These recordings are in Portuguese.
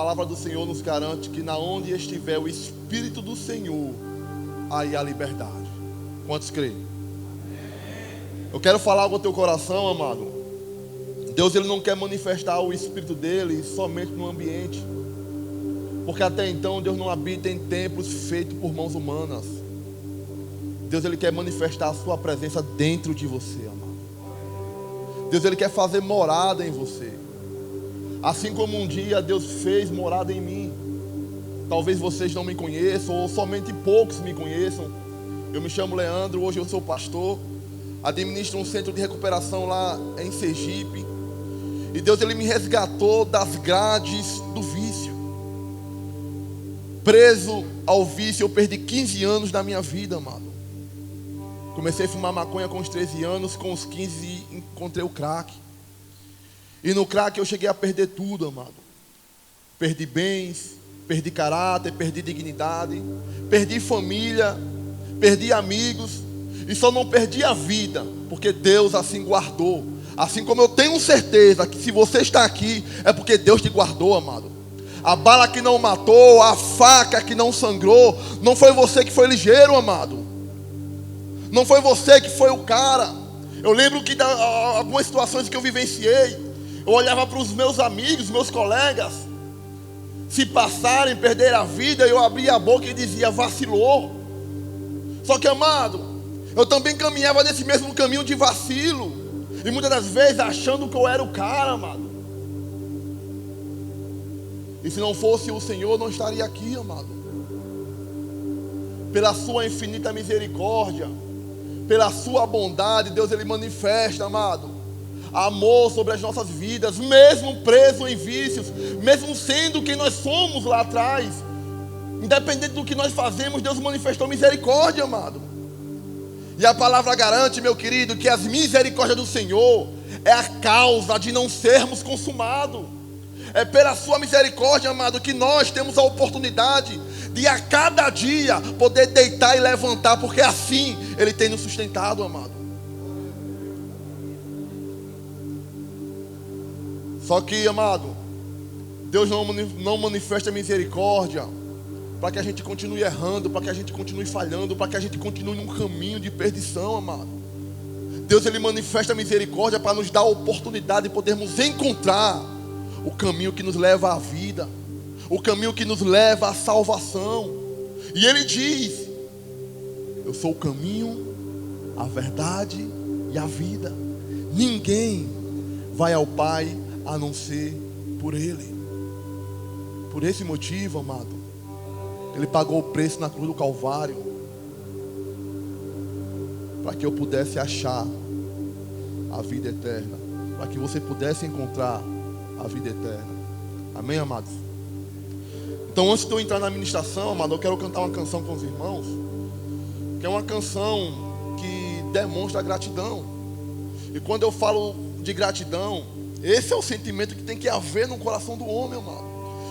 palavra do Senhor nos garante que na onde estiver o Espírito do Senhor, aí há liberdade. Quantos creem? Eu quero falar algo ao teu coração, amado. Deus, Ele não quer manifestar o Espírito dEle somente no ambiente, porque até então Deus não habita em templos feitos por mãos humanas. Deus, Ele quer manifestar a sua presença dentro de você, amado. Deus, Ele quer fazer morada em você. Assim como um dia Deus fez morada em mim. Talvez vocês não me conheçam, ou somente poucos me conheçam. Eu me chamo Leandro, hoje eu sou pastor. Administro um centro de recuperação lá em Sergipe. E Deus, Ele me resgatou das grades do vício. Preso ao vício, eu perdi 15 anos da minha vida, amado. Comecei a fumar maconha com os 13 anos, com os 15 encontrei o crack. E no crack eu cheguei a perder tudo, amado. Perdi bens, perdi caráter, perdi dignidade, perdi família, perdi amigos. E só não perdi a vida, porque Deus assim guardou. Assim como eu tenho certeza que se você está aqui, é porque Deus te guardou, amado. A bala que não matou, a faca que não sangrou, não foi você que foi ligeiro, amado. Não foi você que foi o cara. Eu lembro que algumas situações que eu vivenciei, eu olhava para os meus amigos, meus colegas, se passarem, perder a vida, eu abria a boca e dizia, vacilou. Só que, amado, eu também caminhava nesse mesmo caminho de vacilo. E muitas das vezes achando que eu era o cara, amado. E se não fosse o Senhor, eu não estaria aqui, amado. Pela sua infinita misericórdia, pela sua bondade, Deus, Ele manifesta, amado, amor sobre as nossas vidas, mesmo preso em vícios, mesmo sendo quem nós somos lá atrás, independente do que nós fazemos, Deus manifestou misericórdia, amado. E a palavra garante, meu querido, que as misericórdias do Senhor é a causa de não sermos consumados. É pela sua misericórdia, amado, que nós temos a oportunidade de a cada dia poder deitar e levantar, porque assim Ele tem nos sustentado, amado. Só que, amado, Deus não manifesta misericórdia para que a gente continue errando, para que a gente continue falhando, para que a gente continue num caminho de perdição, amado. Deus, Ele manifesta misericórdia para nos dar a oportunidade de podermos encontrar o caminho que nos leva à vida, o caminho que nos leva à salvação. E Ele diz, eu sou o caminho, a verdade e a vida. Ninguém vai ao Pai a não ser por Ele. Por esse motivo, amado, Ele pagou o preço na cruz do Calvário, para que eu pudesse achar a vida eterna, para que você pudesse encontrar a vida eterna. Amém, amados? Então, antes de eu entrar na ministração, amado, eu quero cantar uma canção com os irmãos, que é uma canção que demonstra gratidão. E quando eu falo de gratidão, esse é o sentimento que tem que haver no coração do homem, amado.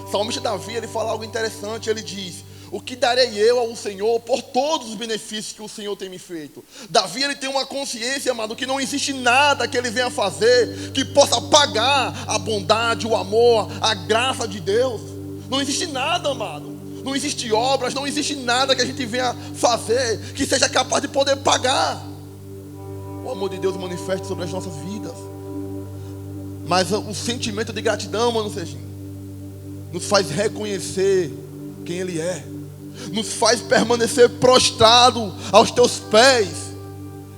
O salmista Davi, ele fala algo interessante. Ele diz, o que darei eu ao Senhor por todos os benefícios que o Senhor tem me feito? Davi, ele tem uma consciência, amado, que não existe nada que ele venha fazer que possa pagar a bondade, o amor, a graça de Deus. Não existe nada, amado. Não existe obras, não existe nada que a gente venha fazer que seja capaz de poder pagar o amor de Deus manifeste sobre as nossas vidas. Mas o sentimento de gratidão, mano, Serginho, nos faz reconhecer quem Ele é, nos faz permanecer prostrado aos teus pés,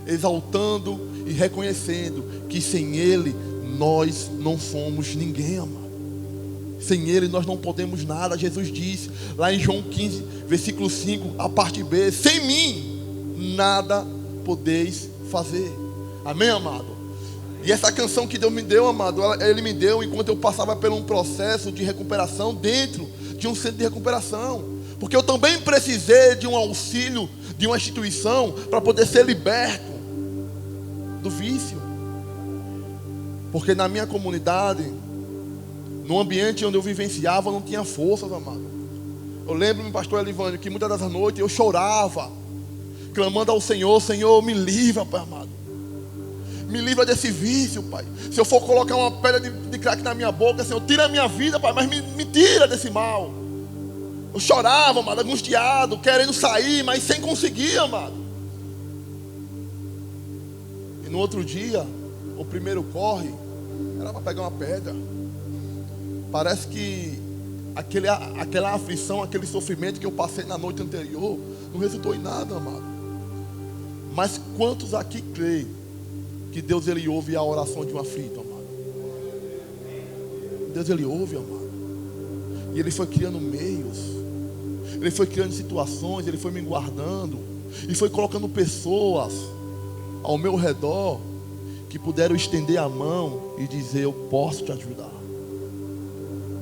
exaltando e reconhecendo que sem Ele nós não somos ninguém, amado. Sem Ele nós não podemos nada. Jesus disse lá em João 15, versículo 5, a parte B, sem mim nada podeis fazer. Amém, amado? E essa canção que Deus me deu, amado, Ele me deu enquanto eu passava por um processo de recuperação dentro de um centro de recuperação. Porque eu também precisei de um auxílio de uma instituição para poder ser liberto do vício. Porque na minha comunidade, no ambiente onde eu vivenciava, não tinha forças, amado. Eu lembro-me, pastor Elivânio, que muitas das noites eu chorava, clamando ao Senhor, Senhor, me livra, Pai amado. Me livra desse vício, Pai. Se eu for colocar uma pedra de crack na minha boca, Senhor, tira a minha vida, Pai, mas me tira desse mal. Eu chorava, amado, angustiado, querendo sair, mas sem conseguir, amado. E no outro dia, o primeiro corre era para pegar uma pedra. Parece que aquela aflição, aquele sofrimento que eu passei na noite anterior não resultou em nada, amado. Mas quantos aqui creem que Deus, Ele ouve a oração de um aflito, amado? Deus, Ele ouve, amado. E Ele foi criando meios, Ele foi criando situações, Ele foi me guardando, e foi colocando pessoas ao meu redor que puderam estender a mão e dizer: eu posso te ajudar.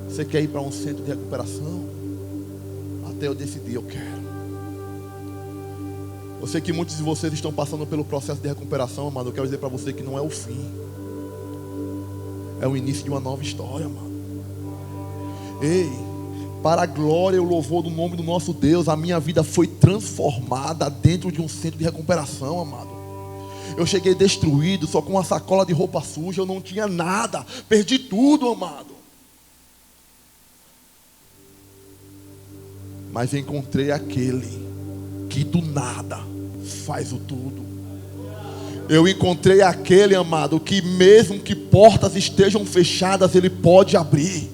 Você quer ir para um centro de recuperação? Até eu decidir, eu quero. Eu sei que muitos de vocês estão passando pelo processo de recuperação, amado. Eu quero dizer para você que não é o fim, é o início de uma nova história, amado. Ei, para a glória e o louvor do nome do nosso Deus, a minha vida foi transformada dentro de um centro de recuperação, amado. Eu cheguei destruído, só com uma sacola de roupa suja. Eu não tinha nada, perdi tudo, amado. Mas encontrei aquele que do nada faz o tudo. Eu encontrei aquele, amado, que mesmo que portas estejam fechadas, Ele pode abrir.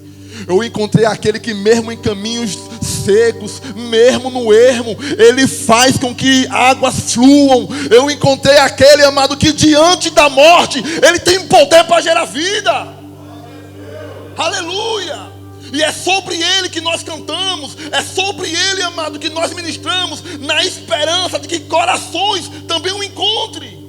Eu encontrei aquele que mesmo em caminhos secos, mesmo no ermo, Ele faz com que águas fluam. Eu encontrei aquele, amado, que diante da morte, Ele tem poder para gerar vida. Aleluia! E é sobre Ele que nós cantamos, é sobre Ele, amado, que nós ministramos, na esperança de que corações também o encontrem.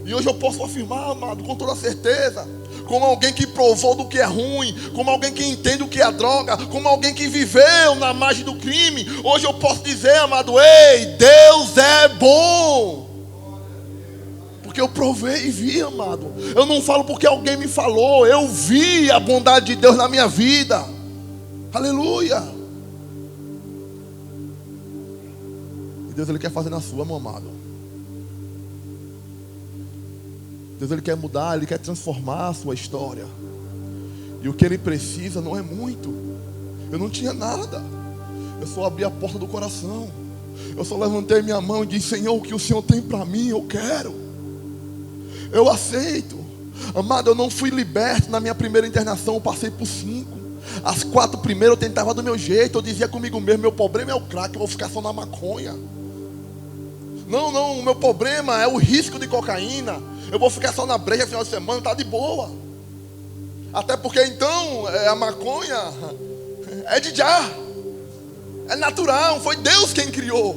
E hoje eu posso afirmar, amado, com toda certeza, como alguém que provou do que é ruim, como alguém que entende o que é droga, como alguém que viveu na margem do crime, hoje eu posso dizer, amado, ei, Deus é bom. Porque eu provei e vi, amado. Eu não falo porque alguém me falou. Eu vi a bondade de Deus na minha vida. Aleluia. E Deus, Ele quer fazer na sua, meu amado. Deus, Ele quer mudar, Ele quer transformar a sua história. E o que Ele precisa não é muito. Eu não tinha nada. Eu só abri a porta do coração. Eu só levantei minha mão e disse: Senhor, o que o Senhor tem para mim, eu quero. Eu aceito. Amado, eu não fui liberto na minha primeira internação. Eu passei por 5. As 4 primeiras eu tentava do meu jeito. Eu dizia comigo mesmo: meu problema é o crack, eu vou ficar só na maconha. Não, o meu problema é o risco de cocaína. Eu vou ficar só na breja final de semana, tá de boa. Até porque então a maconha é de já, é natural, foi Deus quem criou.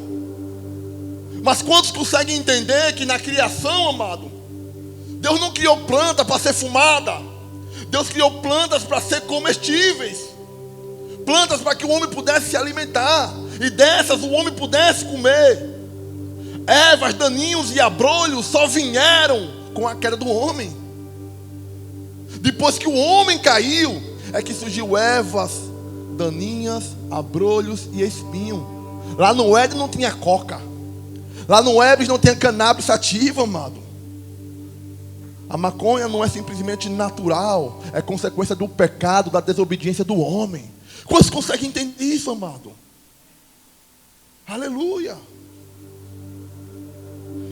Mas quantos conseguem entender que na criação, amado, Deus não criou planta para ser fumada. Deus criou plantas para ser comestíveis. Plantas para que o homem pudesse se alimentar. E dessas o homem pudesse comer. Ervas, daninhos e abrolhos só vieram com a queda do homem. Depois que o homem caiu, é que surgiu ervas, daninhas, abrolhos e espinho. Lá no Éden não tinha coca. Lá no Éden não tinha cannabis sativa, amado. A maconha não é simplesmente natural, é consequência do pecado, da desobediência do homem. Quantos conseguem entender isso, amado? Aleluia.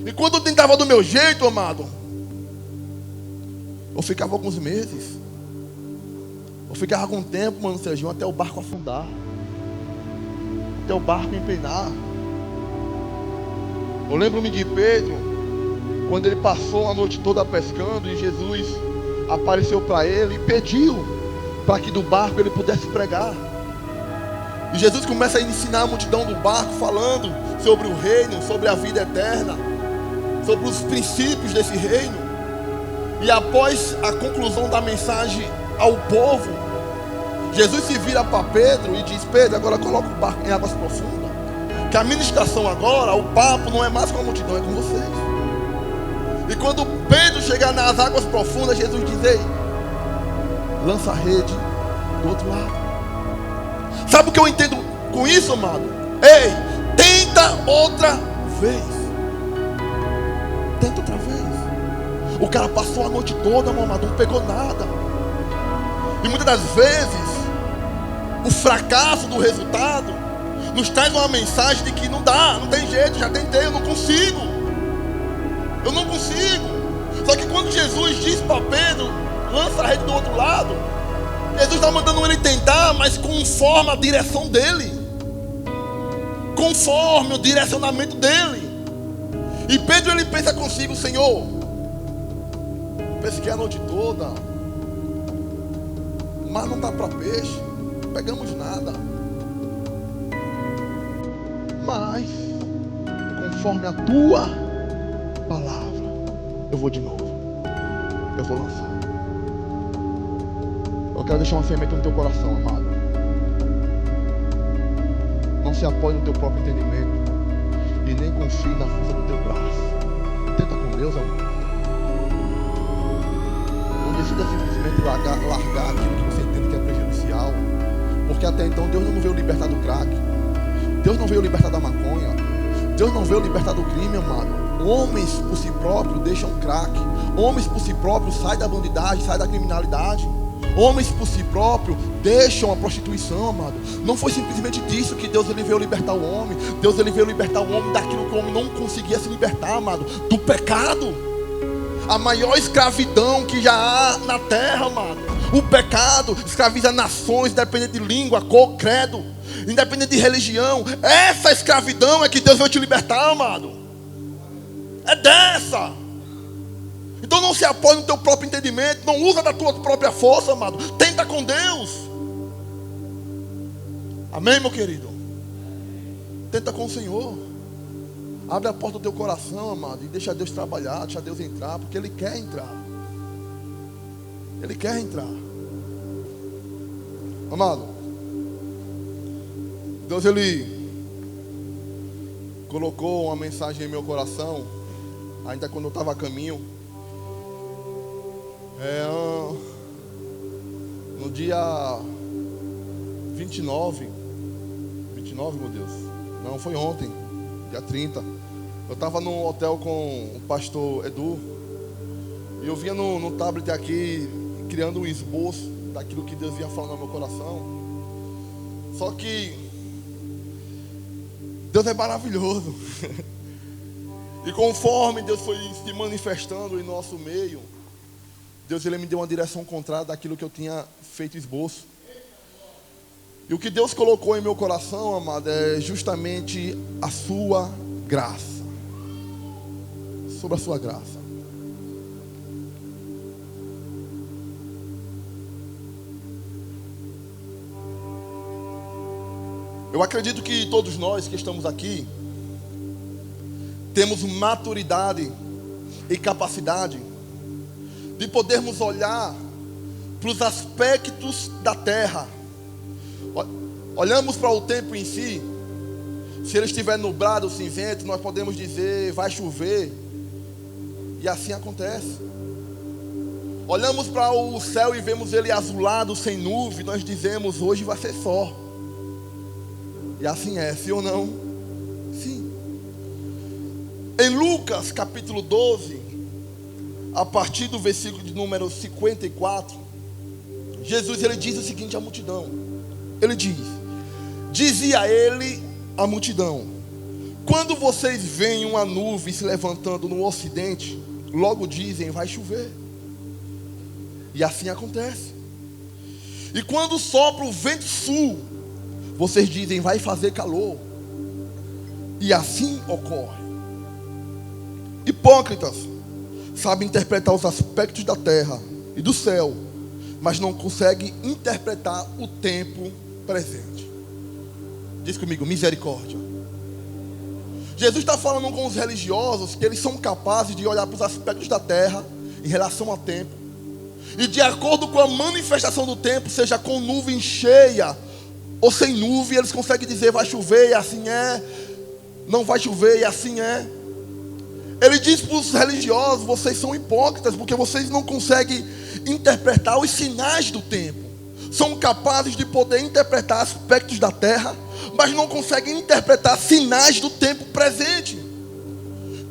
E quando eu tentava do meu jeito, amado, eu ficava alguns meses, eu ficava com tempo, mano, Sérgio, até o barco afundar, até o barco empenar. Eu lembro-me de Pedro, quando ele passou a noite toda pescando, e Jesus apareceu para ele e pediu para que do barco ele pudesse pregar. E Jesus começa a ensinar a multidão do barco, falando sobre o reino, sobre a vida eterna, sobre os princípios desse reino. E após a conclusão da mensagem ao povo, Jesus se vira para Pedro e diz: Pedro, agora coloca o barco em águas profundas, que a ministração agora, o papo não é mais com a multidão, é com vocês. E quando Pedro chegar nas águas profundas, Jesus diz: ei, lança a rede do outro lado. Sabe o que eu entendo com isso, amado? Ei, tenta outra vez. Tenta outra vez. O cara passou a noite toda, meu amado, não pegou nada. E muitas das vezes, o fracasso do resultado nos traz uma mensagem de que não dá, não tem jeito, já tentei, eu não consigo. Eu não consigo. Só que quando Jesus diz para Pedro, lança a rede do outro lado, Jesus está mandando ele tentar, mas conforme a direção dele, conforme o direcionamento dele. E Pedro, ele pensa consigo: Senhor, pesquei a noite toda, mas não dá para peixe, não pegamos nada. Mas conforme a tua palavra, eu vou de novo, eu vou lançar. Eu quero deixar uma semente no teu coração, amado. Não se apoie no teu próprio entendimento e nem confie na força do teu braço. Tenta com Deus, amado. Não decida simplesmente largar aquilo que você entende que é prejudicial, porque até então Deus não veio libertar do crack, Deus não veio libertar da maconha, Deus não veio libertar do crime, amado. Homens por si próprios deixam crack, homens por si próprios saem da bandidagem, saem da criminalidade, homens por si próprios deixam a prostituição, amado. Não foi simplesmente disso que Deus ele veio libertar o homem. Deus ele veio libertar o homem daquilo que o homem não conseguia se libertar, amado, do pecado. A maior escravidão que já há na terra, amado. O pecado escraviza nações, independente de língua, cor, credo, independente de religião. Essa escravidão é que Deus veio te libertar, amado. É dessa. Então não se apoie no teu próprio entendimento, não usa da tua própria força, amado. Tenta com Deus. Amém, meu querido? Tenta com o Senhor. Abre a porta do teu coração, amado, e deixa Deus trabalhar, deixa Deus entrar, porque Ele quer entrar. Ele quer entrar. Amado, Deus ele colocou uma mensagem em meu coração, ainda quando eu estava a caminho. No dia 29, meu Deus, não, foi ontem, dia 30, eu estava num hotel com o pastor Edu, e eu via no tablet aqui, criando um esboço daquilo que Deus ia falando no meu coração. Só que Deus é maravilhoso. E conforme Deus foi se manifestando em nosso meio, Deus ele me deu uma direção contrária daquilo que eu tinha feito esboço. E o que Deus colocou em meu coração, amado, é justamente a sua graça. Sobre a sua graça. Eu acredito que todos nós que estamos aqui temos maturidade e capacidade de podermos olhar para os aspectos da terra. Olhamos para o tempo em si. Se ele estiver nublado, cinzento, nós podemos dizer vai chover, e assim acontece. Olhamos para o céu e vemos ele azulado, sem nuvem, nós dizemos hoje vai ser sol. E assim é, sim ou não? Sim. Em Lucas capítulo 12, a partir do versículo de número 54, Jesus ele diz o seguinte à multidão. Ele diz: dizia ele à multidão: quando vocês veem uma nuvem se levantando no ocidente, logo dizem vai chover. E assim acontece. E quando sopra o vento sul, vocês dizem vai fazer calor. E assim ocorre. Hipócritas, sabem interpretar os aspectos da terra e do céu, mas não conseguem interpretar o tempo presente. Diz comigo, misericórdia. Jesus está falando com os religiosos que eles são capazes de olhar para os aspectos da terra em relação ao tempo, e de acordo com a manifestação do tempo, seja com nuvem cheia ou sem nuvem, eles conseguem dizer vai chover e assim é, não vai chover e assim é. Ele diz para os religiosos: vocês são hipócritas, porque vocês não conseguem interpretar os sinais do tempo. São capazes de poder interpretar aspectos da terra, mas não conseguem interpretar sinais do tempo presente.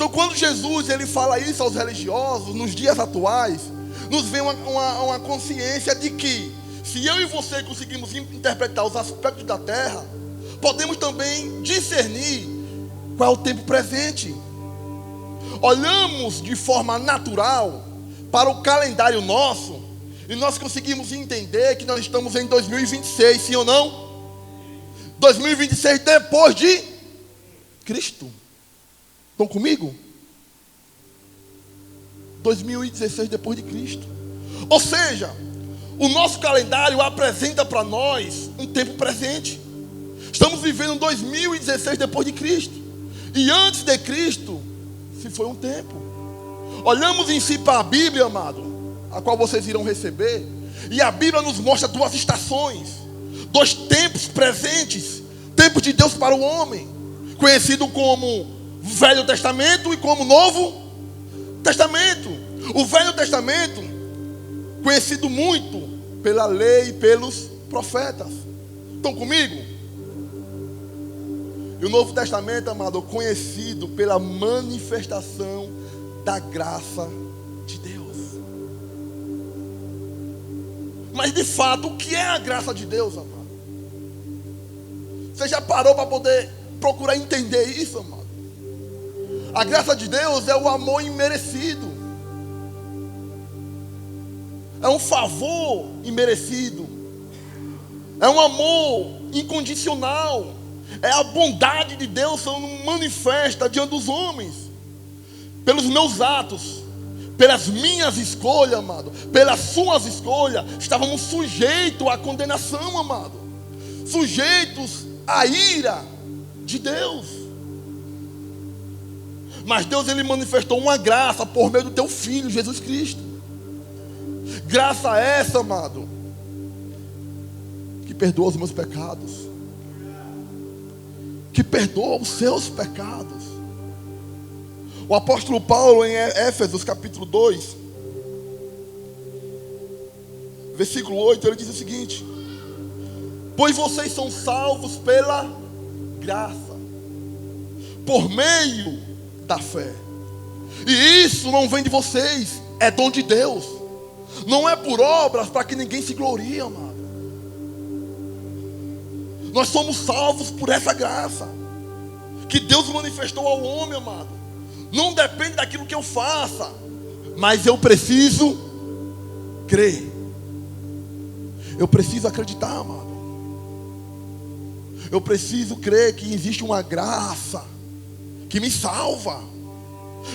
Então quando Jesus ele fala isso aos religiosos, nos dias atuais, nos vem uma consciência de que, se eu e você conseguimos interpretar os aspectos da terra, podemos também discernir qual é o tempo presente. Olhamos de forma natural para o calendário nosso e nós conseguimos entender que nós estamos em 2026, sim ou não? 2026 depois de Cristo. Estão comigo? 2016 depois de Cristo. Ou seja, o nosso calendário apresenta para nós um tempo presente. Estamos vivendo 2016 depois de Cristo. E antes de Cristo, se foi um tempo. Olhamos em si para a Bíblia, amado, a qual vocês irão receber. E a Bíblia nos mostra duas estações, dois tempos presentes. Tempo de Deus para o homem, conhecido como Velho Testamento e como Novo Testamento. O Velho Testamento, conhecido muito pela lei e pelos profetas. Estão comigo? E o Novo Testamento, amado, conhecido pela manifestação da graça de Deus. Mas de fato, o que é a graça de Deus, amado? Você já parou para poder procurar entender isso, amado? A graça de Deus é o amor imerecido. É um favor imerecido. É um amor incondicional. É a bondade de Deus sendo manifesta diante dos homens. Pelos meus atos, pelas minhas escolhas, amado, pelas suas escolhas, estávamos sujeitos à condenação, amado. Sujeitos à ira de Deus. Mas Deus ele manifestou uma graça por meio do teu Filho, Jesus Cristo. Graça essa, amado, que perdoa os meus pecados, que perdoa os seus pecados. O apóstolo Paulo em Éfesos capítulo 2, versículo 8, ele diz o seguinte: pois vocês são salvos pela graça, por meio da fé. E isso não vem de vocês, é dom de Deus. Não é por obras para que ninguém se glorie, amado. Nós somos salvos por essa graça que Deus manifestou ao homem, amado. Não depende daquilo que eu faça, mas eu preciso crer. Eu preciso acreditar, amado. Eu preciso crer que existe uma graça que me salva.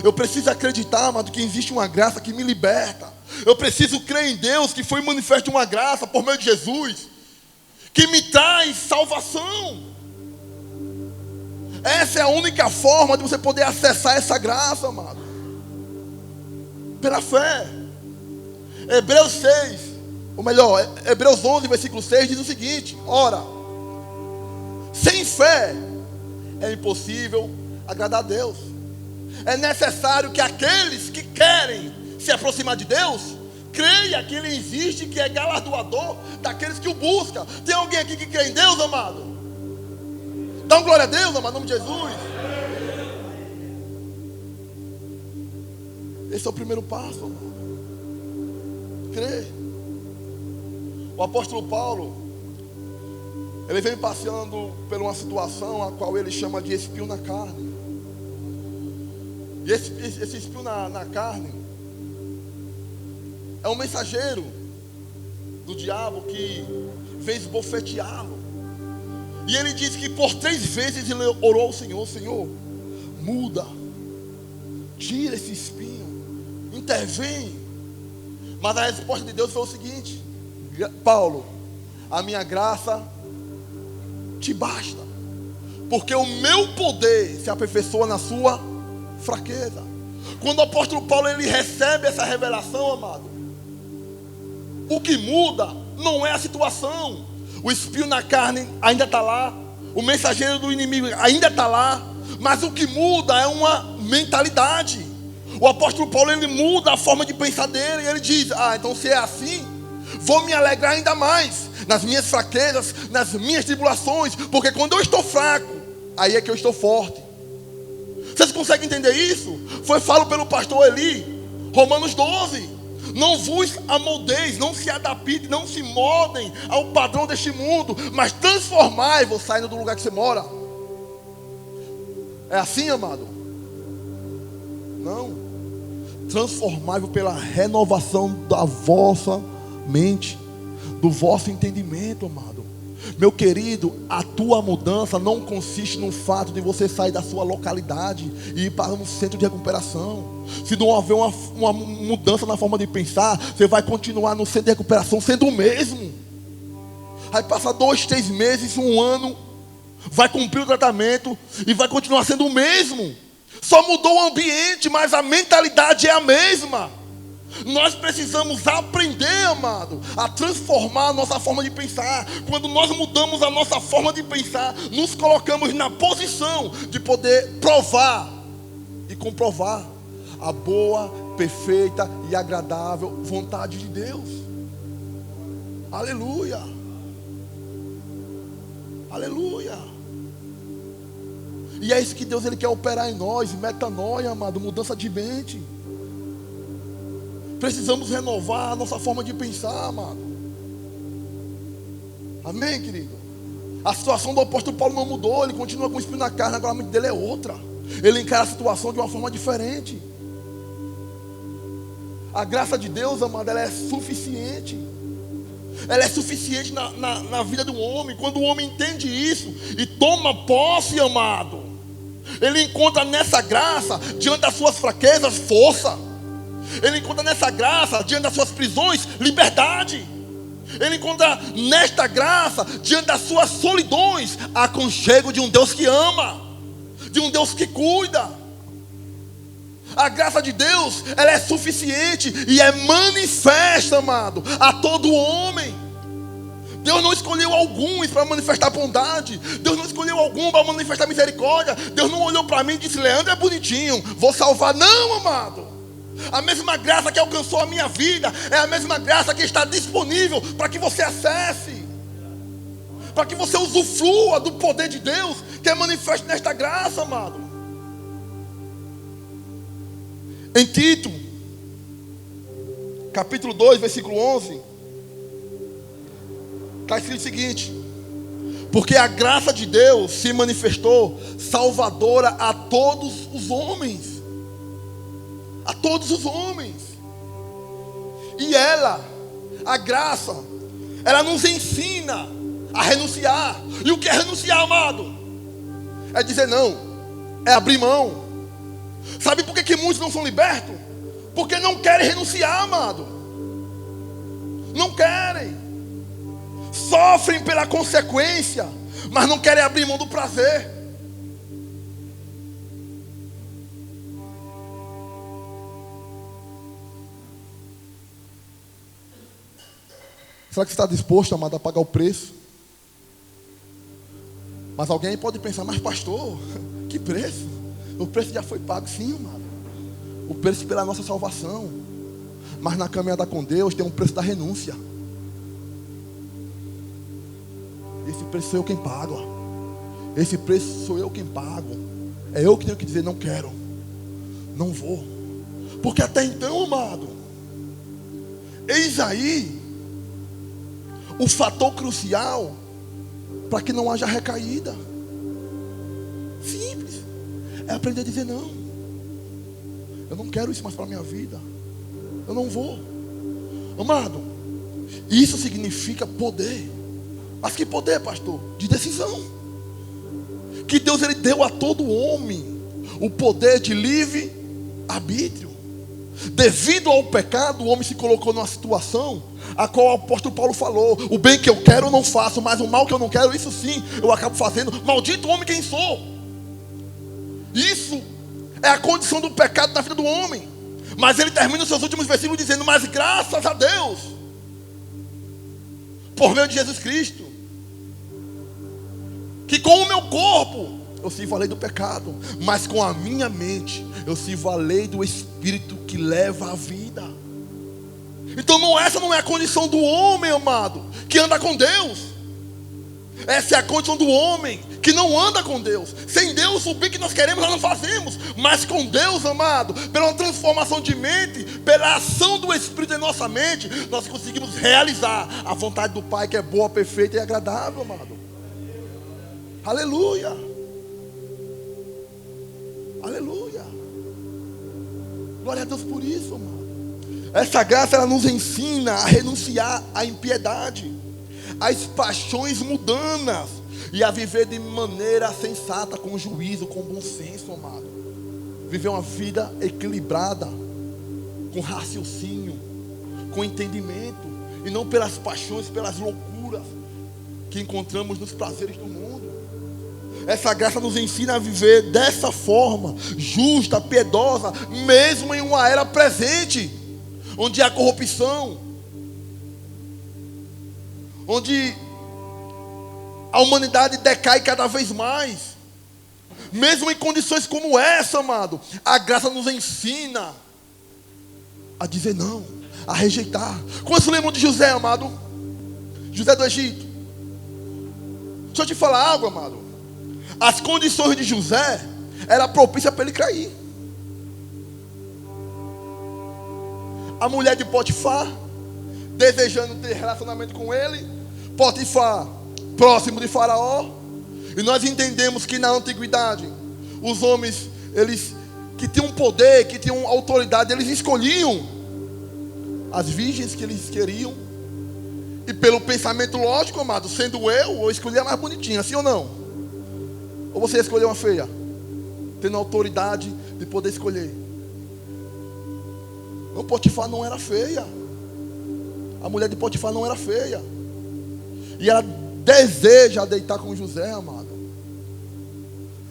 Eu preciso acreditar, amado, que existe uma graça que me liberta. Eu preciso crer em Deus que foi manifesta uma graça por meio de Jesus que me traz salvação. Essa é a única forma de você poder acessar essa graça, amado. Pela fé. Hebreus 6, ou melhor, Hebreus 11, versículo 6 diz o seguinte: ora, sem fé é impossível agradar a Deus. É necessário que aqueles que querem se aproximar de Deus creia que Ele existe, que é galardoador daqueles que o buscam. Tem alguém aqui que crê em Deus, amado? Dá uma glória a Deus, amado, em nome de Jesus. Esse é o primeiro passo, amado. Crer. O apóstolo Paulo, ele vem passeando por uma situação a qual ele chama de espinho na carne. E esse espinho na carne é um mensageiro do diabo que vem esbofeteá-lo. E ele diz que por 3 vezes ele orou ao Senhor: Senhor, muda, tira esse espinho, intervém. Mas a resposta de Deus foi o seguinte: Paulo, a minha graça te basta, porque o meu poder se aperfeiçoa na sua fraqueza. Quando o apóstolo Paulo ele recebe essa revelação, amado, o que muda não é a situação. O espinho na carne ainda está lá, o mensageiro do inimigo ainda está lá, mas o que muda é uma mentalidade. O apóstolo Paulo ele muda a forma de pensar dele, e ele diz: então se é assim, vou me alegrar ainda mais nas minhas fraquezas, nas minhas tribulações, porque quando eu estou fraco, aí é que eu estou forte. Vocês conseguem entender isso? Foi falado pelo pastor Eli, Romanos 12. Não vos amoldeis, não se adaptem, não se moldem ao padrão deste mundo, mas transformai-vos saindo do lugar que você mora. É assim, amado? Não. Transformai-vos pela renovação da vossa mente, do vosso entendimento, amado. Meu querido, a tua mudança não consiste no fato de você sair da sua localidade e ir para um centro de recuperação. Se não houver uma mudança na forma de pensar, você vai continuar no centro de recuperação sendo o mesmo. Aí passa 2, 3 meses, 1 ano, vai cumprir o tratamento e vai continuar sendo o mesmo. Só mudou o ambiente, mas a mentalidade é a mesma. Nós precisamos aprender, amado, a transformar a nossa forma de pensar. Quando nós mudamos a nossa forma de pensar, nos colocamos na posição de poder provar e comprovar a boa, perfeita e agradável vontade de Deus. Aleluia. Aleluia. E é isso que Deus ele quer operar em nós. Metanoia, amado, mudança de mente. Precisamos renovar a nossa forma de pensar, amado. Amém, querido? A situação do apóstolo Paulo não mudou. Ele continua com o espinho na carne, agora a mente dele é outra. Ele encara a situação de uma forma diferente. A graça de Deus, amado, ela é suficiente. Ela é suficiente na vida do homem. Quando o homem entende isso e toma posse, amado, ele encontra nessa graça, diante das suas fraquezas, força. Ele encontra nessa graça, diante das suas prisões, liberdade. Ele encontra nesta graça, diante das suas solidões, aconchego de um Deus que ama, de um Deus que cuida. A graça de Deus, ela é suficiente e é manifesta, amado, a todo homem. Deus não escolheu alguns para manifestar bondade. Deus não escolheu algum para manifestar misericórdia. Deus não olhou para mim e disse: Leandro é bonitinho, vou salvar. Não, amado. A mesma graça que alcançou a minha vida é a mesma graça que está disponível para que você acesse, para que você usufrua do poder de Deus que é manifesto nesta graça, amado. Em Tito, capítulo 2, versículo 11, está escrito o seguinte: porque a graça de Deus se manifestou salvadora a todos os homens. A todos os homens. E ela, a graça, ela nos ensina a renunciar. E o que é renunciar, amado? É dizer não, é abrir mão. Sabe por que muitos não são libertos? Porque não querem renunciar, amado. Não querem. Sofrem pela consequência, mas não querem abrir mão do prazer. Será que você está disposto, amado, a pagar o preço? Mas alguém pode pensar: mas pastor, que preço? O preço já foi pago. Sim, amado. O preço pela nossa salvação. Mas na caminhada com Deus tem um preço da renúncia. Esse preço sou eu quem pago. Esse preço sou eu quem pago. É eu que tenho que dizer: não quero, não vou. Porque até então, amado, eis aí o fator crucial para que não haja recaída. Simples. É aprender a dizer não. Eu não quero isso mais para a minha vida. Eu não vou. Amado, isso significa poder. Mas que poder, pastor? De decisão. Que Deus ele deu a todo homem o poder de livre arbítrio. Devido ao pecado, o homem se colocou numa situação a qual o apóstolo Paulo falou: o bem que eu quero eu não faço, mas o mal que eu não quero, isso sim, eu acabo fazendo. Maldito homem quem sou. Isso é a condição do pecado na vida do homem. Mas ele termina os seus últimos versículos dizendo: mas graças a Deus, por meio de Jesus Cristo, que com o meu corpo eu sirvo a lei do pecado, mas com a minha mente eu sirvo a lei do Espírito que leva à vida. Então essa não é a condição do homem, amado, que anda com Deus. Essa é a condição do homem que não anda com Deus. Sem Deus, o bem que nós queremos nós não fazemos. Mas com Deus, amado, pela transformação de mente, pela ação do Espírito em nossa mente, nós conseguimos realizar a vontade do Pai, que é boa, perfeita e agradável, amado. Aleluia. Aleluia. Glória a Deus por isso, amado. Essa graça, ela nos ensina a renunciar à impiedade, às paixões mundanas, e a viver de maneira sensata, com juízo, com bom senso, amado. Viver uma vida equilibrada, com raciocínio, com entendimento, e não pelas paixões, pelas loucuras que encontramos nos prazeres do mundo. Essa graça nos ensina a viver dessa forma, justa, piedosa, mesmo em uma era presente, onde há corrupção, onde a humanidade decai cada vez mais. Mesmo em condições como essa, amado, a graça nos ensina a dizer não, a rejeitar. Quantos lembram de José, amado? José do Egito. Deixa eu te falar algo, amado. As condições de José eram propícias para ele cair. A mulher de Potifar, desejando ter relacionamento com ele. Potifar, próximo de Faraó. E nós entendemos que na antiguidade, os homens, eles que tinham poder, que tinham autoridade, eles escolhiam as virgens que eles queriam. E pelo pensamento lógico, amado, sendo eu escolhi a mais bonitinha, sim ou não? Ou você escolheu uma feia? Tendo autoridade de poder escolher. O Potifar não era feia. A mulher de Potifar não era feia. E ela deseja deitar com José, amado.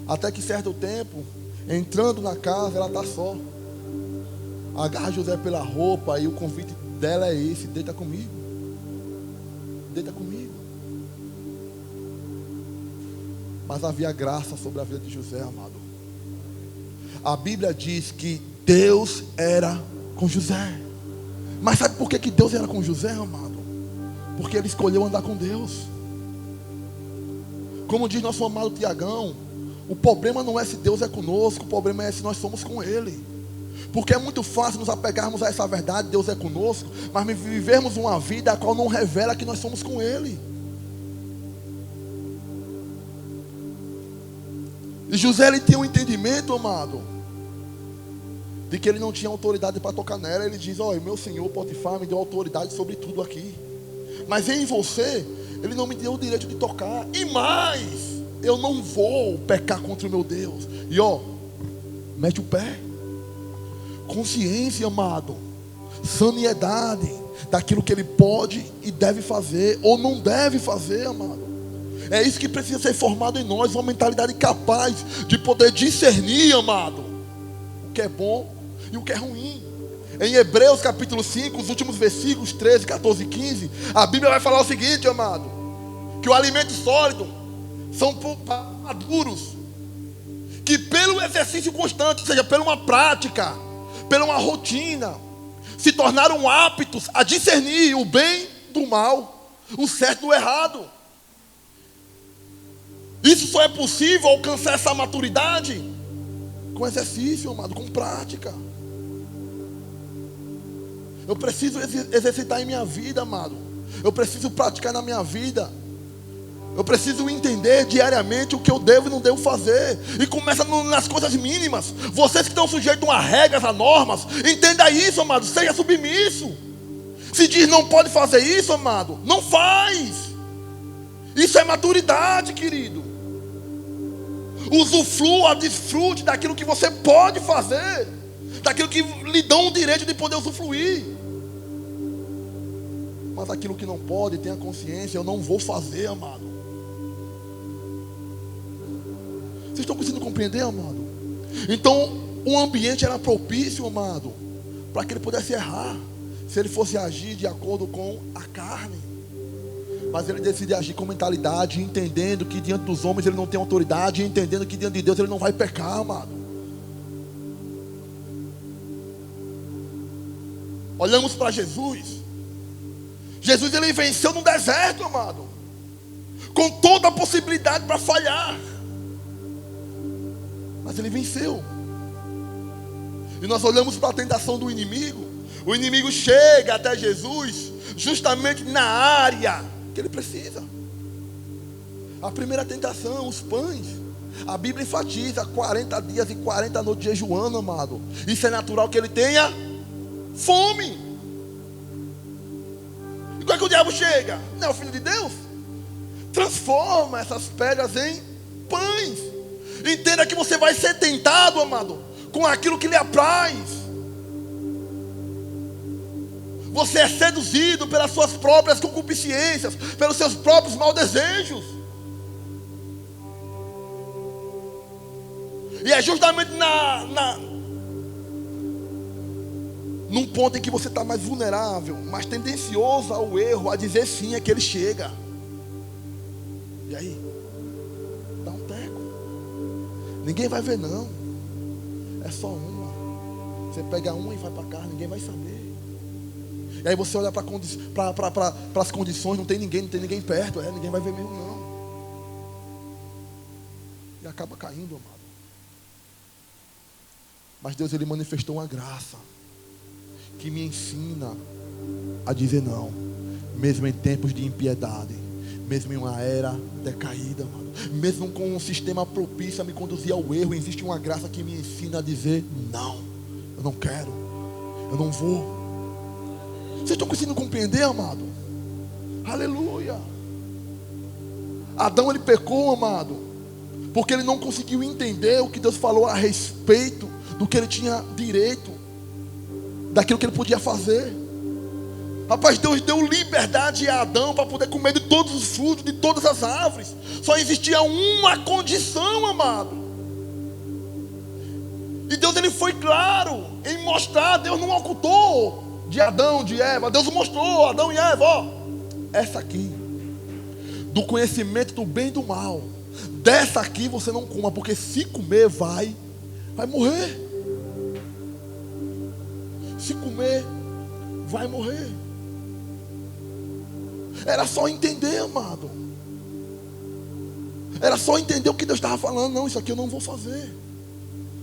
Até que certo tempo, entrando na casa, ela está só. Agarra José pela roupa e o convite dela é esse: deita comigo. Deita comigo. Mas havia graça sobre a vida de José, amado. A Bíblia diz que Deus era com José. Mas sabe por que Deus era com José, amado? Porque ele escolheu andar com Deus. Como diz nosso amado Tiagão, o problema não é se Deus é conosco, o problema é se nós somos com Ele. Porque é muito fácil nos apegarmos a essa verdade: Deus é conosco, mas vivermos uma vida a qual não revela que nós somos com Ele. E José, ele tinha um entendimento, amado, de que ele não tinha autoridade para tocar nela. Ele diz: olha, meu senhor Potifar me deu autoridade sobre tudo aqui, mas em você ele não me deu o direito de tocar. E mais, eu não vou pecar contra o meu Deus. E mete o pé. Consciência, amado, sanidade daquilo que ele pode e deve fazer, ou não deve fazer, amado. É isso que precisa ser formado em nós, uma mentalidade capaz de poder discernir, amado, o que é bom e o que é ruim. Em Hebreus capítulo 5, os últimos versículos 13, 14 e 15, a Bíblia vai falar o seguinte, amado: que o alimento sólido são maduros, que pelo exercício constante, ou seja, pela uma prática, pela uma rotina, se tornaram aptos a discernir o bem do mal, o certo do errado. Isso só é possível alcançar essa maturidade com exercício, amado, com prática. Eu preciso exercitar em minha vida, amado. Eu preciso praticar na minha vida. Eu preciso entender diariamente o que eu devo e não devo fazer. E começa nas coisas mínimas. Vocês que estão sujeitos a regras, a normas, entenda isso, amado. Seja submisso. Se diz não pode fazer isso, amado, não faz. Isso é maturidade, querido. Usufrua, desfrute daquilo que você pode fazer, daquilo que lhe dão o direito de poder usufruir. Mas aquilo que não pode, tenha consciência: eu não vou fazer, amado. Vocês estão conseguindo compreender, amado? Então, o ambiente era propício, amado, para que ele pudesse errar, se ele fosse agir de acordo com a carne. Mas ele decide agir com mentalidade, entendendo que diante dos homens ele não tem autoridade, e entendendo que diante de Deus ele não vai pecar, amado. Olhamos para Jesus. Jesus, ele venceu no deserto, amado. com toda a possibilidade para falhar. Mas ele venceu. E nós olhamos para a tentação do inimigo. O inimigo chega até Jesus justamente na área que ele precisa. A primeira tentação, os pães. A Bíblia enfatiza 40 dias e 40 noites jejuando, amado. Isso é natural que ele tenha fome. E quando é que o diabo chega? Não é o Filho de Deus? Transforma essas pedras em pães. Entenda que você vai ser tentado, amado, com aquilo que lhe apraz. Você é seduzido pelas suas próprias concupiscências, pelos seus próprios maus desejos. E é justamente num ponto em que você está mais vulnerável, mais tendencioso ao erro, a dizer sim, é que ele chega. E aí? Dá um teco. Ninguém vai ver não. É só uma. Você pega uma e vai para cá, ninguém vai saber. E aí você olha para as condições, não tem ninguém perto, ninguém vai ver mesmo não. E acaba caindo, amado. Mas Deus, ele manifestou uma graça que me ensina a dizer não, mesmo em tempos de impiedade, mesmo em uma era decaída, mano, mesmo com um sistema propício a me conduzir ao erro, existe uma graça que me ensina a dizer não. Eu não quero, eu não vou. Vocês estão conseguindo compreender, amado? Aleluia. Adão, ele pecou, amado, porque ele não conseguiu entender o que Deus falou a respeito do que ele tinha direito, daquilo que ele podia fazer. Rapaz, Deus deu liberdade a Adão para poder comer de todos os frutos, de todas as árvores. Só existia uma condição, amado. E Deus, ele foi claro em mostrar. Deus não ocultou de Adão, de Eva. Deus mostrou, Adão e Eva, ó, essa aqui, do conhecimento do bem e do mal, dessa aqui você não coma, porque se comer vai morrer. Se comer, vai morrer. Era só entender, amado. Era só entender o que Deus estava falando. Não, isso aqui eu não vou fazer.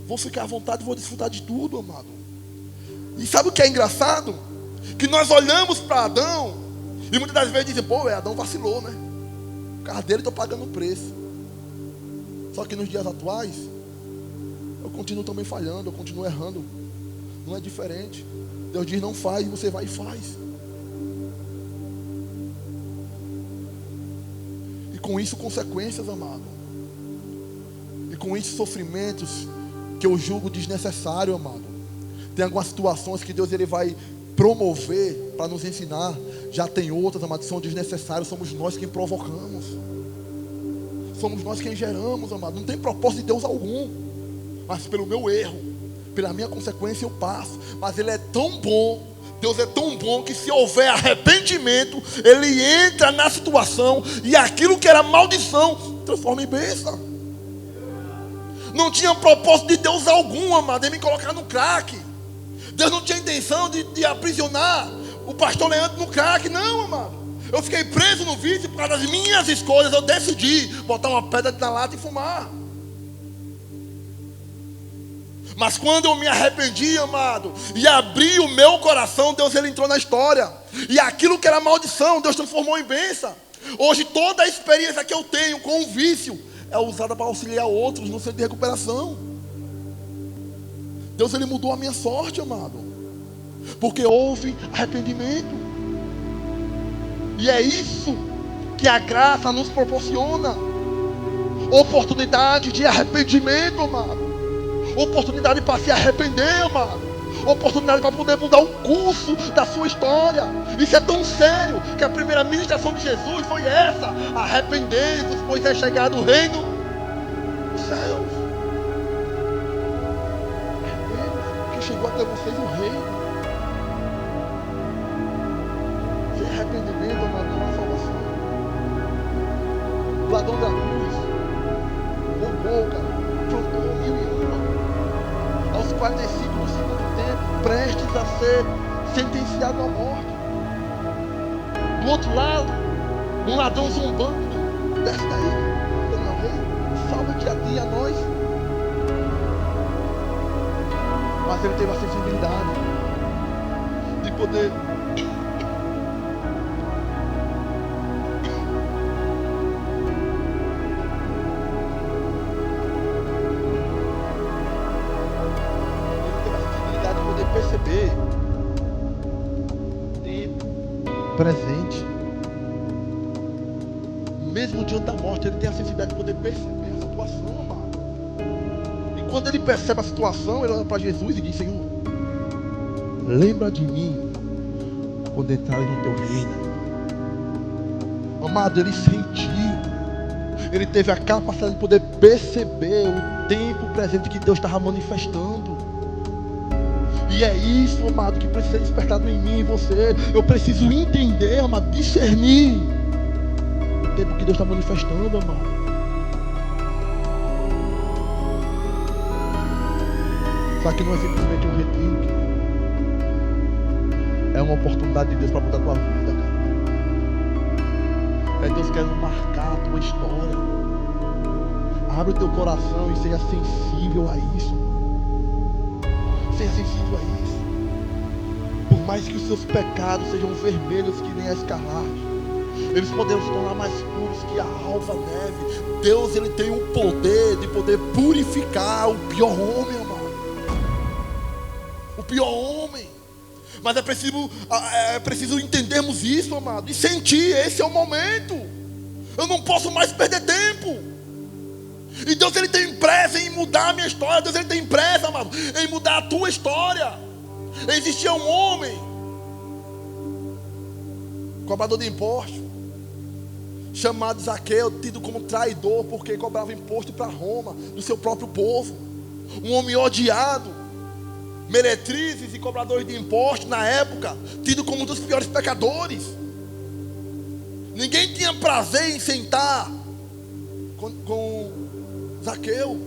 Vou ficar à vontade, vou desfrutar de tudo, amado. E sabe o que é engraçado? Que nós olhamos para Adão e muitas das vezes dizem, pô, Adão vacilou, né? O carro dele estou pagando o preço. Só que nos dias atuais, eu continuo também falhando, eu continuo errando. Não é diferente. Deus diz não faz, você vai e faz. E com isso consequências, amado. E com isso sofrimentos que eu julgo desnecessário, amado. Tem algumas situações que Deus, ele vai promover para nos ensinar. Já tem outras, amado, que são desnecessárias. Somos nós quem provocamos. Somos nós quem geramos, amado. Não tem propósito de Deus algum. Mas pelo meu erro, pela minha consequência eu passo. Mas ele é tão bom, Deus é tão bom, que se houver arrependimento, ele entra na situação e aquilo que era maldição transforma em bênção. Não tinha propósito de Deus algum, amado, em me colocar no crack. Deus não tinha intenção de aprisionar o pastor Leandro no crack, não, amado. Eu fiquei preso no vício por causa das minhas escolhas. Eu decidi botar uma pedra na lata e fumar. Mas quando eu me arrependi, amado, e abri o meu coração, Deus, ele entrou na história. E aquilo que era maldição, Deus transformou em bênção. Hoje toda a experiência que eu tenho com o vício é usada para auxiliar outros no centro de recuperação. Deus, ele mudou a minha sorte, amado, porque houve arrependimento. E é isso que a graça nos proporciona. Oportunidade de arrependimento, amado. Oportunidade para se arrepender, amado. Oportunidade para poder mudar o curso da sua história. Isso é tão sério que a primeira ministração de Jesus foi essa: arrependei-vos, pois é chegado o reino dos céus. Que chegou até vocês o reino. Sem arrependimento, amado, não há salvação. O ladrão da cruz roubou, cara, plantou 1000 anos. Aos 45 do segundo tempo, prestes a ser sentenciado à morte. Do outro lado, um ladrão zombando, desce daí. Não, rei, salva aqui a ti e a nós. Mas ele teve a sensibilidade de poder perceber o tempo presente. Mesmo diante da morte, ele tem a sensibilidade de poder perceber a situação, amado. E quando ele percebe a situação, ele olha para Jesus e diz: Senhor, lembra de mim quando entrarem no teu reino. Amado, ele sentiu, ele teve a capacidade de poder perceber o tempo presente que Deus estava manifestando. E é isso, amado, que precisa ser despertado em mim e você. Eu preciso entender, amado, discernir o tempo que Deus está manifestando, amado. Só que não é simplesmente um retiro, querido. É uma oportunidade de Deus para mudar a tua vida, cara. É Deus querendo marcar a tua história. Abre o teu coração e seja sensível a isso. Seja sensível a isso. Por mais que os seus pecados sejam vermelhos que nem a escarlate, eles poderão se tornar mais puros que a alva neve. Deus, ele tem o poder de poder purificar o pior homem, amado. O pior homem. Mas é preciso entendermos isso, amado, e sentir. Esse é o momento. Eu não posso mais perder tempo. E Deus, ele tem pressa em mudar a minha história. Deus, ele tem pressa, amado, em mudar a tua história. Existia um homem, cobrador de imposto, chamado Zaqueu, tido como traidor, porque cobrava imposto para Roma, do seu próprio povo. Um homem odiado. Meretrizes e cobradores de imposto, na época, tido como um dos piores pecadores. Ninguém tinha prazer em sentar com Zaqueu.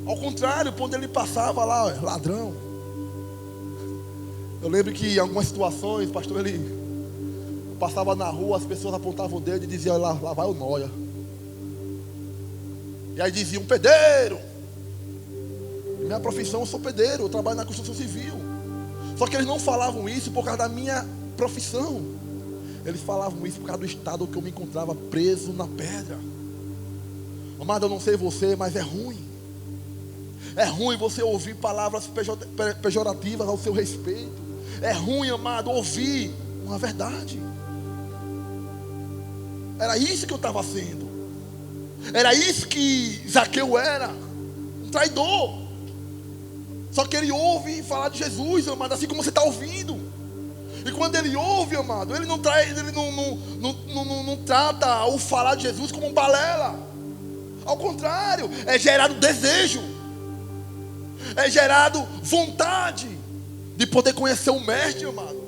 Ao contrário, quando ele passava lá, ladrão. Eu lembro que em algumas situações, o pastor, ele passava na rua, as pessoas apontavam o dedo e diziam: lá vai o nóia. E aí diziam: pedreiro. Minha profissão, eu sou pedreiro, eu trabalho na construção civil. Só que eles não falavam isso por causa da minha profissão. Eles falavam isso por causa do estado que eu me encontrava preso na pedra. Amado, eu não sei você, mas é ruim. É ruim você ouvir palavras pejorativas ao seu respeito. É ruim, amado, ouvir uma verdade. Era isso que eu estava sendo. Era isso que Zaqueu era. Um traidor. Só que ele ouve falar de Jesus, amado, assim como você está ouvindo. E quando ele ouve, amado, ele não trata o falar de Jesus como um balela. Ao contrário, é gerado desejo, é gerado vontade de poder conhecer o Mestre, amado.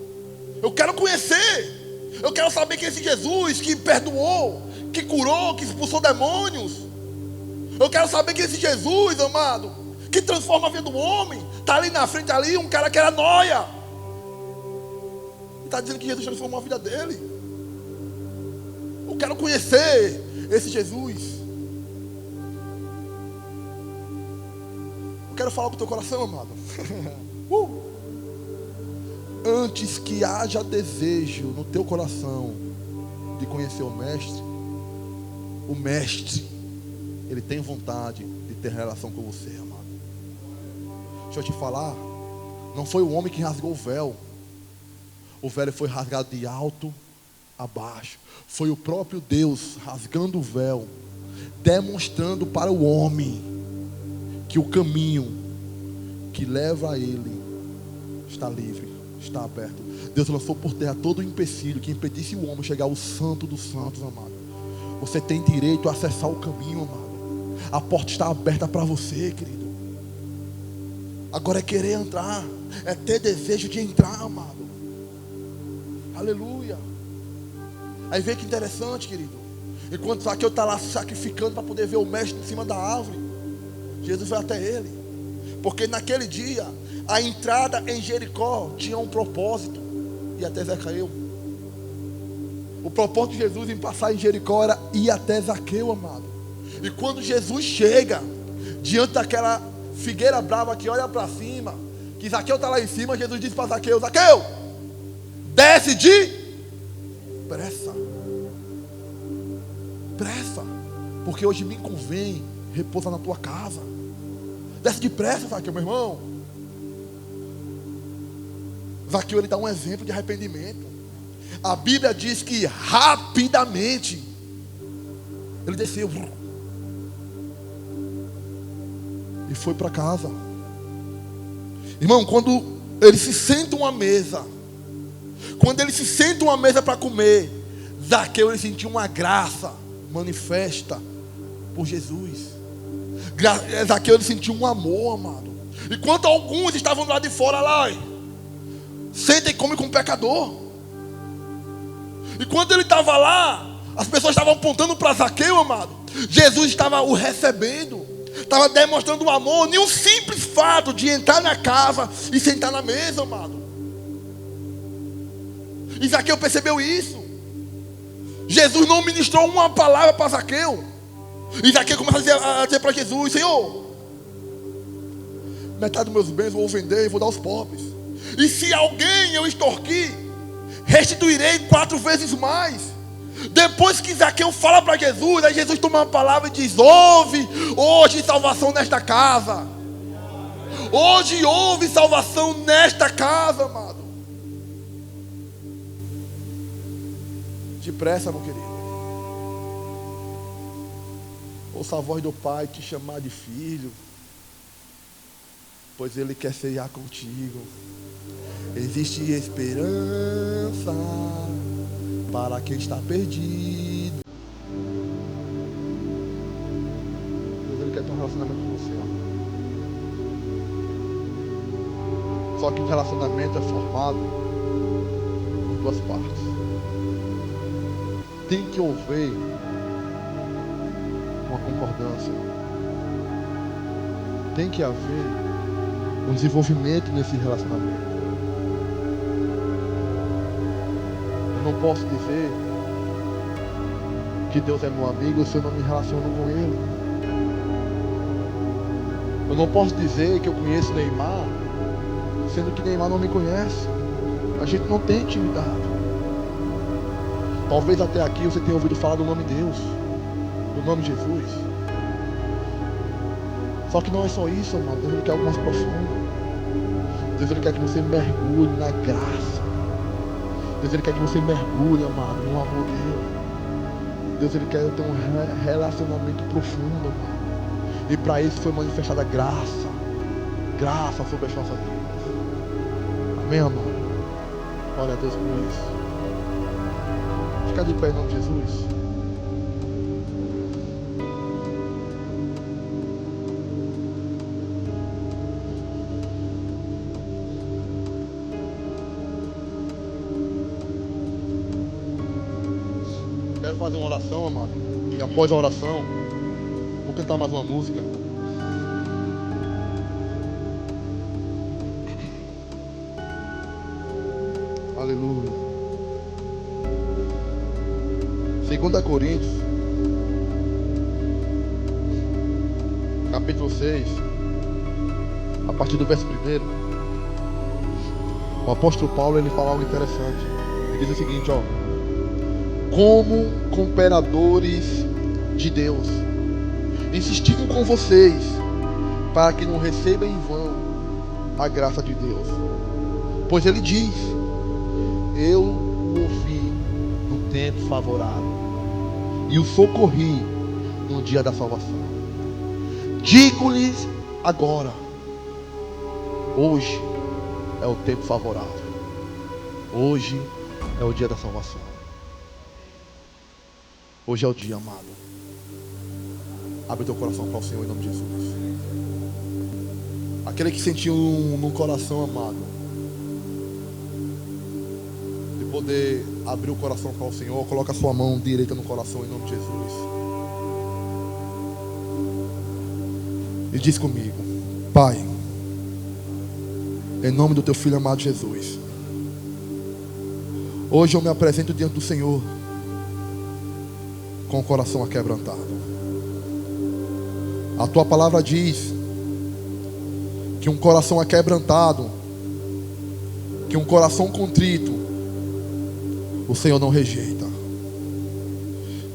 Eu quero conhecer. Eu quero saber que esse Jesus que perdoou, que curou, que expulsou demônios. Eu quero saber que esse Jesus, amado, que transforma a vida do homem, está ali na frente, ali, um cara que era nóia. Está dizendo que Jesus transformou a vida dele. Eu quero conhecer esse Jesus. Eu quero falar com o teu coração, amado. Antes que haja desejo no teu coração de conhecer o Mestre, ele tem vontade de ter relação com você, amado. Deixa eu te falar, não foi o homem que rasgou o véu. O véu foi rasgado de alto a baixo. Foi o próprio Deus rasgando o véu, demonstrando para o homem que o caminho que leva a ele está livre, está aberto. Deus lançou por terra todo o empecilho que impedisse o homem chegar ao santo dos santos, amado. Você tem direito a acessar o caminho, amado. A porta está aberta para você, querido. Agora é querer entrar, é ter desejo de entrar, amado. Aleluia. Aí vê que interessante, querido. Enquanto Zaqueu está lá sacrificando para poder ver o Mestre em cima da árvore, Jesus vai até ele. Porque naquele dia, a entrada em Jericó tinha um propósito. E até Zaqueu. O propósito de Jesus em passar em Jericó era ir até Zaqueu, amado. E quando Jesus chega diante daquela figueira brava que olha para cima, que Zaqueu está lá em cima, Jesus diz para Zaqueu: Zaqueu, desce depressa. Pressa, porque hoje me convém repousar na tua casa. Desce depressa, Zaqueu, meu irmão. Zaqueu, ele dá um exemplo de arrependimento. A Bíblia diz que rapidamente ele desceu e foi para casa. Irmão, quando ele se senta uma mesa, para comer, Zaqueu, ele sentiu uma graça manifesta por Jesus. Zaqueu, ele sentiu um amor, amado. Enquanto alguns estavam lá de fora, lá, senta e come com o pecador. E quando ele estava lá, as pessoas estavam apontando para Zaqueu, amado. Jesus estava o recebendo, estava demonstrando o amor, nem um simples fato de entrar na casa e sentar na mesa, amado. E Zaqueu percebeu isso. Jesus não ministrou uma palavra para Zaqueu. E Zaqueu começa a dizer para Jesus: Senhor, metade dos meus bens eu vou vender e vou dar aos pobres. E se alguém eu extorquir, restituirei 4 vezes mais. Depois que Zaqueu fala para Jesus, aí Jesus toma uma palavra e diz: houve hoje salvação nesta casa. Hoje houve salvação nesta casa, amado. Depressa, meu querido. Ouça a voz do Pai te chamar de filho, pois Ele quer ceiar contigo. Existe esperança para quem está perdido. Deus, Ele quer ter um relacionamento com você, ó. Só que o relacionamento é formado por 2 partes. Tem que haver uma concordância. Tem que haver um desenvolvimento nesse relacionamento. Eu não posso dizer que Deus é meu amigo se eu não me relaciono com Ele. Eu não posso dizer que eu conheço Neymar, sendo que Neymar não me conhece. A gente não tem intimidade. Talvez até aqui você tenha ouvido falar do nome de Deus, do nome de Jesus. Só que não é só isso, amado. Deus, Ele quer algo mais profundo. Deus, Ele quer que você mergulhe na graça. Deus, Ele quer que você mergulhe, amado, no amor dele. Deus, Ele quer ter um relacionamento profundo, amado. E para isso foi manifestada graça. Graça sobre as nossas vidas. Amém, amado? Glória a Deus por isso. Fica de pé em nome de Jesus. Quero fazer uma oração, amado. E após a oração, vou cantar mais uma música. Aleluia. 2 Coríntios, capítulo 6, a partir do verso 1, o apóstolo Paulo, ele fala algo interessante. Ele diz o seguinte, ó: como cooperadores de Deus, insistindo com vocês, para que não recebam em vão a graça de Deus. Pois ele diz: eu o ouvi no tempo favorável e o socorri no dia da salvação. Digo-lhes agora: hoje é o tempo favorável. Hoje é o dia da salvação. Hoje é o dia, amado. Abre teu coração para o Senhor em nome de Jesus. Aquele que sentiu no coração, amado, de poder abrir o coração para o Senhor, coloca a sua mão direita no coração em nome de Jesus. E diz comigo: Pai, em nome do teu filho amado Jesus, hoje eu me apresento diante do Senhor com o coração aquebrantado. A tua palavra diz que um coração aquebrantado, que um coração contrito, o Senhor não rejeita.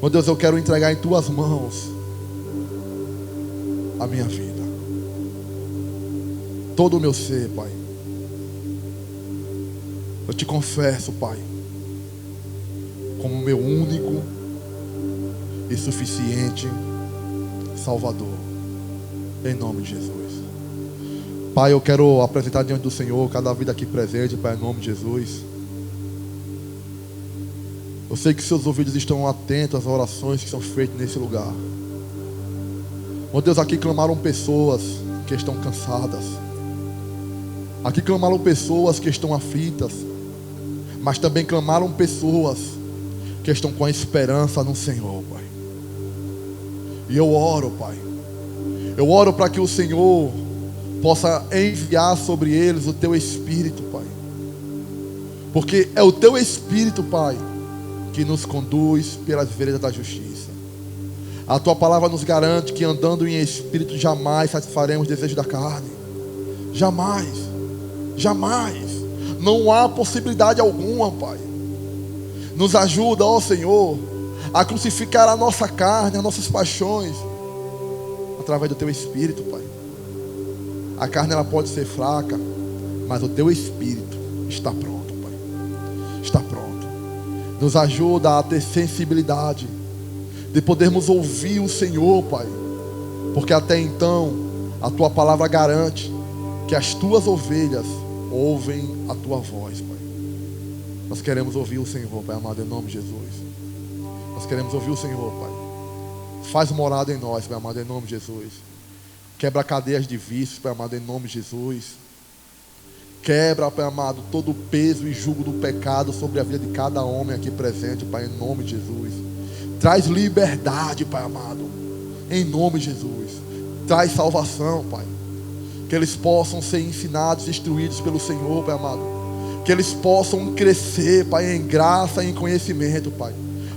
Meu Deus, eu quero entregar em tuas mãos a minha vida, todo o meu ser, Pai. Eu te confesso, Pai, como meu único e suficiente Salvador, em nome de Jesus. Pai, eu quero apresentar diante do Senhor cada vida aqui presente, Pai, em nome de Jesus. Eu sei que seus ouvidos estão atentos às orações que são feitas nesse lugar. Meu Deus, aqui clamaram pessoas que estão cansadas. Aqui clamaram pessoas que estão aflitas. Mas também clamaram pessoas que estão com a esperança no Senhor, Pai. E eu oro, Pai. Eu oro para que o Senhor possa enviar sobre eles o Teu Espírito, Pai. Porque é o Teu Espírito, Pai, que nos conduz pelas veredas da justiça. A Tua palavra nos garante que andando em Espírito jamais satisfaremos os desejos da carne. Jamais. Jamais. Não há possibilidade alguma, Pai. Nos ajuda, ó Senhor, a crucificar a nossa carne, as nossas paixões, através do Teu Espírito, Pai. A carne ela pode ser fraca, mas o Teu Espírito está pronto, Pai. Está pronto. Nos ajuda a ter sensibilidade de podermos ouvir o Senhor, Pai. Porque até então a Tua palavra garante que as Tuas ovelhas ouvem a Tua voz, Pai. Nós queremos ouvir o Senhor, Pai amado, em nome de Jesus. Nós queremos ouvir o Senhor, Pai. Faz morada em nós, Pai amado, em nome de Jesus. Quebra cadeias de vícios, Pai amado, em nome de Jesus. Quebra, Pai amado, todo o peso e jugo do pecado sobre a vida de cada homem aqui presente, Pai, em nome de Jesus. Traz liberdade, Pai amado, em nome de Jesus. Traz salvação, Pai. Que eles possam ser ensinados, instruídos pelo Senhor, Pai amado. Que eles possam crescer, Pai, em graça e em conhecimento, Pai,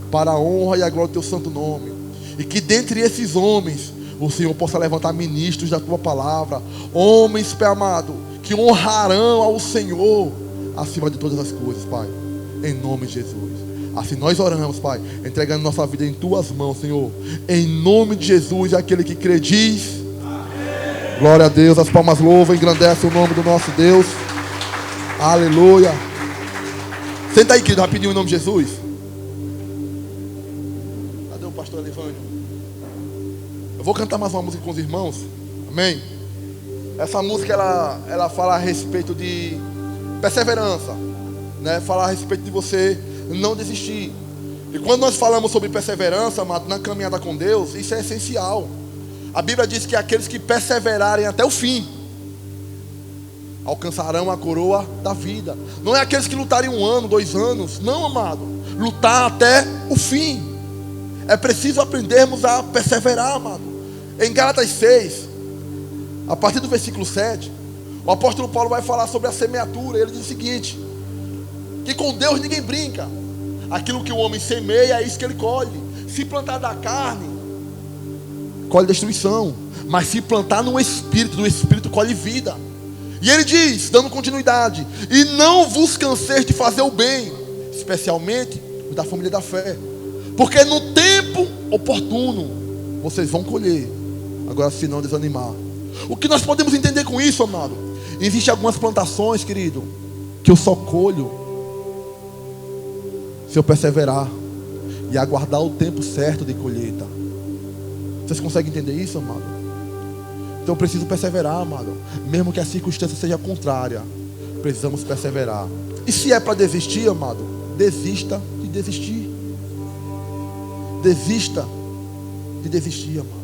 para a honra e a glória do Teu santo nome. E que dentre esses homens o Senhor possa levantar ministros da Tua palavra. Homens, Pai amado, que honrarão ao Senhor acima de todas as coisas, Pai, em nome de Jesus. Assim nós oramos, Pai, entregando nossa vida em Tuas mãos, Senhor. Em nome de Jesus, aquele que crê diz amém. Glória a Deus, as palmas louvam, engrandece o nome do nosso Deus. Aleluia. Senta aí, querido, rapidinho, em nome de Jesus. Cadê o pastor Elivânio? Eu vou cantar mais uma música com os irmãos. Amém? Essa música, ela fala a respeito de perseverança, né? Fala a respeito de você não desistir. E quando nós falamos sobre perseverança, amado, na caminhada com Deus, isso é essencial. A Bíblia diz que aqueles que perseverarem até o fim alcançarão a coroa da vida. Não é aqueles que lutarem 1 ano, 2 anos. Não, amado. Lutar até o fim. É preciso aprendermos a perseverar, amado. Em Gálatas 6, a partir do versículo 7, o apóstolo Paulo vai falar sobre a semeadura. Ele diz o seguinte: que com Deus ninguém brinca. Aquilo que o homem semeia é isso que ele colhe. Se plantar da carne, colhe destruição. Mas se plantar no Espírito, do Espírito colhe vida. E ele diz, dando continuidade: e não vos canseis de fazer o bem, especialmente o da família da fé, porque no tempo oportuno vocês vão colher. Agora, se não desanimar. O que nós podemos entender com isso, amado? Existem algumas plantações, querido, que eu só colho se eu perseverar e aguardar o tempo certo de colheita. Vocês conseguem entender isso, amado? Então eu preciso perseverar, amado. Mesmo que a circunstância seja contrária, precisamos perseverar. E se é para desistir, amado, desista de desistir. Desista de desistir, amado.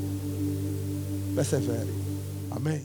Persevere. Amém.